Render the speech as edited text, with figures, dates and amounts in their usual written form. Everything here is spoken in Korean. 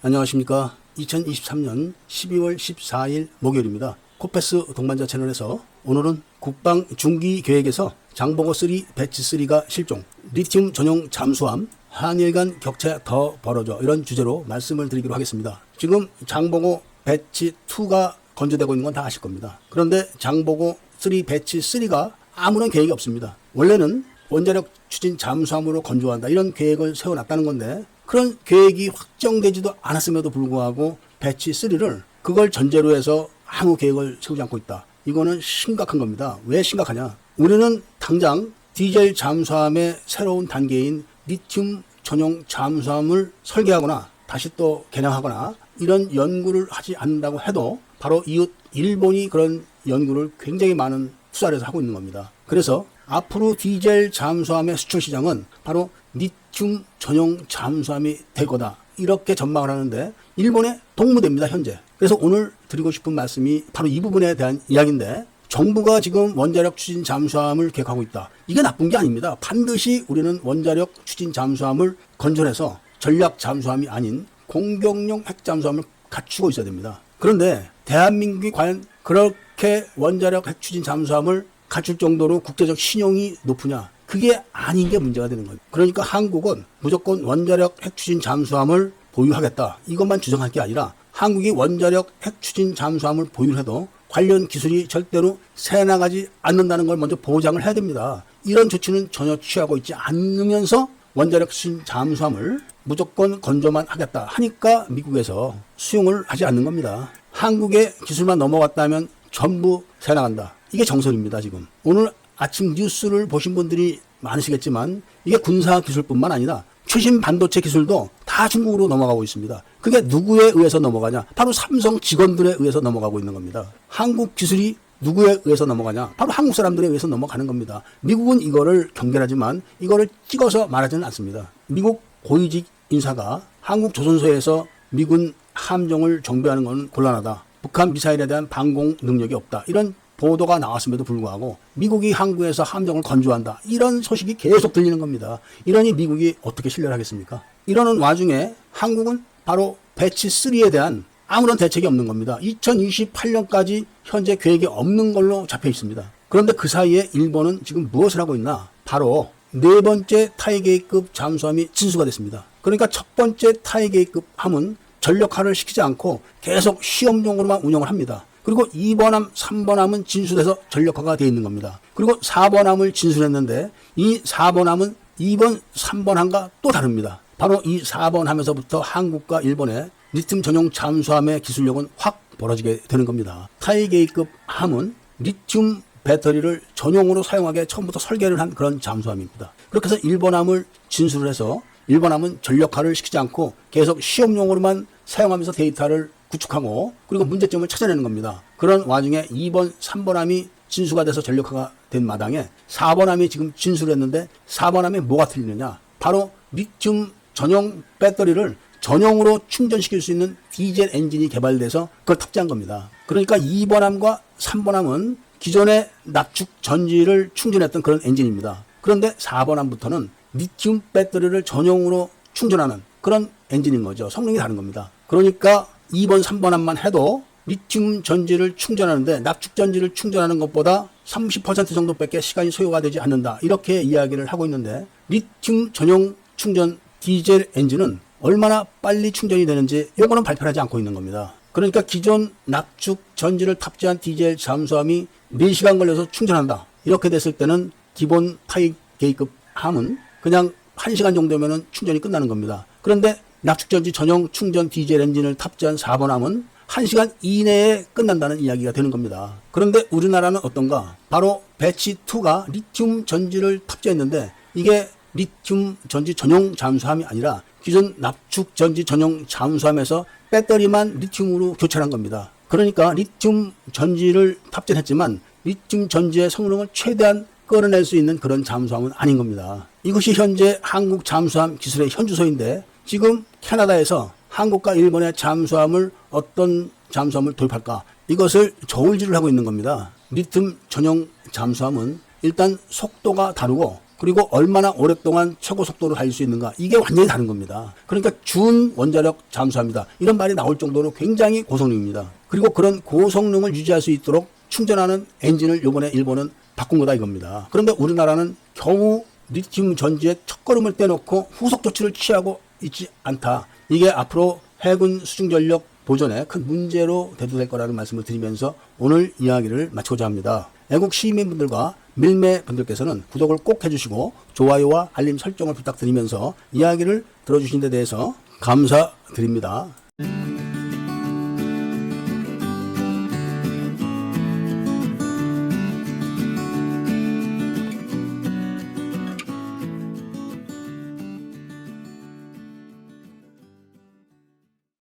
안녕하십니까. 2023년 12월 14일 목요일입니다. 코페스 동반자 채널에서 오늘은 국방 중기 계획에서 장보고 3 배치 3가 실종, 리튬 전용 잠수함, 한일 간 격차 더 벌어져, 이런 주제로 말씀을 드리기로 하겠습니다. 지금 장보고 배치 2가 건조되고 있는 건 다 아실 겁니다. 그런데 장보고 3 배치 3가 아무런 계획이 없습니다. 원래는 원자력 추진 잠수함으로 건조한다, 이런 계획을 세워놨다는 건데, 그런 계획이 확정되지도 않았음에도 불구하고 배치 3를 그걸 전제로 해서 아무 계획을 세우지 않고 있다. 이거는 심각한 겁니다. 왜 심각하냐? 우리는 당장 디젤 잠수함의 새로운 단계인 리튬 전용 잠수함을 설계하거나 다시 또 개량하거나 이런 연구를 하지 않는다고 해도 바로 이웃 일본이 그런 연구를 굉장히 많은 투자를 해서 하고 있는 겁니다. 그래서 앞으로 디젤 잠수함의 수출 시장은 바로 리튬 전용 잠수함이 될 거다, 이렇게 전망을 하는데 일본의 동무대입니다, 현재. 그래서 오늘 드리고 싶은 말씀이 바로 이 부분에 대한 이야기인데, 정부가 지금 원자력 추진 잠수함을 계획하고 있다. 이게 나쁜 게 아닙니다. 반드시 우리는 원자력 추진 잠수함을 건설해서 전략 잠수함이 아닌 공격용 핵 잠수함을 갖추고 있어야 됩니다. 그런데 대한민국이 과연 그렇게 원자력 핵 추진 잠수함을 갖출 정도로 국제적 신용이 높으냐? 그게 아닌 게 문제가 되는 거예요. 그러니까 한국은 무조건 원자력 핵 추진 잠수함을 보유하겠다, 이것만 주장할 게 아니라 한국이 원자력 핵 추진 잠수함을 보유해도 관련 기술이 절대로 새나가지 않는다는 걸 먼저 보장을 해야 됩니다. 이런 조치는 전혀 취하고 있지 않으면서 원자력 추진 잠수함을 무조건 건조만 하겠다 하니까 미국에서 수용을 하지 않는 겁니다. 한국의 기술만 넘어갔다면 전부 새나간다. 이게 정설입니다. 지금 오늘 아침 뉴스를 보신 분들이 많으시겠지만 이게 군사 기술뿐만 아니라 최신 반도체 기술도 다 중국으로 넘어가고 있습니다. 그게 누구에 의해서 넘어가냐? 바로 삼성 직원들에 의해서 넘어가고 있는 겁니다. 한국 기술이 누구에 의해서 넘어가냐? 바로 한국 사람들에 의해서 넘어가는 겁니다. 미국은 이거를 경계하지만 이거를 찍어서 말하지는 않습니다. 미국 고위직 인사가 한국 조선소에서 미군 함정을 정비하는 건 곤란하다, 북한 미사일에 대한 방공 능력이 없다, 이런 보도가 나왔음에도 불구하고 미국이 항구에서 함정을 건조한다, 이런 소식이 계속 들리는 겁니다. 이러니 미국이 어떻게 신뢰를 하겠습니까? 이러는 와중에 한국은 바로 배치 3에 대한 아무런 대책이 없는 겁니다. 2028년까지 현재 계획이 없는 걸로 잡혀 있습니다. 그런데 그 사이에 일본은 지금 무엇을 하고 있나? 바로 네 번째 타이게이급 잠수함이 진수가 됐습니다. 그러니까 첫 번째 타이게이급 함은 전력화를 시키지 않고 계속 시험용으로만 운영을 합니다. 그리고 2번함, 3번함은 진술해서 전력화가 되어 있는 겁니다. 그리고 4번함을 진술했는데 이 4번함은 2번, 3번함과 또 다릅니다. 바로 이 4번함에서부터 한국과 일본의 리튬 전용 잠수함의 기술력은 확 벌어지게 되는 겁니다. 타이게이급 함은 리튬 배터리를 전용으로 사용하게 처음부터 설계를 한 그런 잠수함입니다. 그렇게 해서 1번함을 진술을 해서 1번함은 전력화를 시키지 않고 계속 시험용으로만 사용하면서 데이터를 구축하고 그리고 문제점을 찾아내는 겁니다. 그런 와중에 2번, 3번함이 진수가 돼서 전력화가 된 마당에 4번함이 지금 진수를 했는데 4번함에 뭐가 틀리느냐? 바로 리튬 전용 배터리를 전용으로 충전시킬 수 있는 디젤 엔진이 개발돼서 그걸 탑재한 겁니다. 그러니까 2번함과 3번함은 기존의 납축 전지를 충전했던 그런 엔진입니다. 그런데 4번함부터는 리튬 배터리를 전용으로 충전하는 그런 엔진인 거죠. 성능이 다른 겁니다. 그러니까 2번, 3번함만 해도 리튬 전지를 충전하는데 납축 전지를 충전하는 것보다 30% 정도밖에 시간이 소요가 되지 않는다, 이렇게 이야기를 하고 있는데, 리튬 전용 충전 디젤 엔진은 얼마나 빨리 충전이 되는지 이거는 발표하지 않고 있는 겁니다. 그러니까 기존 납축 전지를 탑재한 디젤 잠수함이 4시간 걸려서 충전한다, 이렇게 됐을 때는 기본 타이게이급 함은 그냥 1시간 정도면 충전이 끝나는 겁니다. 그런데 납축전지 전용 충전 디젤 엔진을 탑재한 4번함은 1시간 이내에 끝난다는 이야기가 되는 겁니다. 그런데 우리나라는 어떤가? 바로 배치 2가 리튬 전지를 탑재했는데 이게 리튬 전지 전용 잠수함이 아니라 기존 납축 전지 전용 잠수함에서 배터리만 리튬으로 교체한 겁니다. 그러니까 리튬 전지를 탑재했지만 리튬 전지의 성능을 최대한 끌어낼 수 있는 그런 잠수함은 아닌 겁니다. 이것이 현재 한국 잠수함 기술의 현주소인데, 지금 캐나다에서 한국과 일본의 잠수함을 어떤 잠수함을 도입할까, 이것을 저울질을 하고 있는 겁니다. 리튬 전용 잠수함은 일단 속도가 다르고 그리고 얼마나 오랫동안 최고 속도로 달릴 수 있는가 이게 완전히 다른 겁니다. 그러니까 준 원자력 잠수함이다 이런 말이 나올 정도로 굉장히 고성능입니다. 그리고 그런 고성능을 유지할 수 있도록 충전하는 엔진을 이번에 일본은 바꾼 거다 이겁니다. 그런데 우리나라는 겨우 리튬 전지에 첫걸음을 떼놓고 후속 조치를 취하고 있지 않다. 이게 앞으로 해군 수중전력 보존에 큰 문제로 대두될 거라는 말씀을 드리면서 오늘 이야기를 마치고자 합니다. 애국 시민분들과 밀매분들께서는 구독을 꼭 해주시고 좋아요와 알림 설정을 부탁드리면서 이야기를 들어주신 데 대해서 감사드립니다.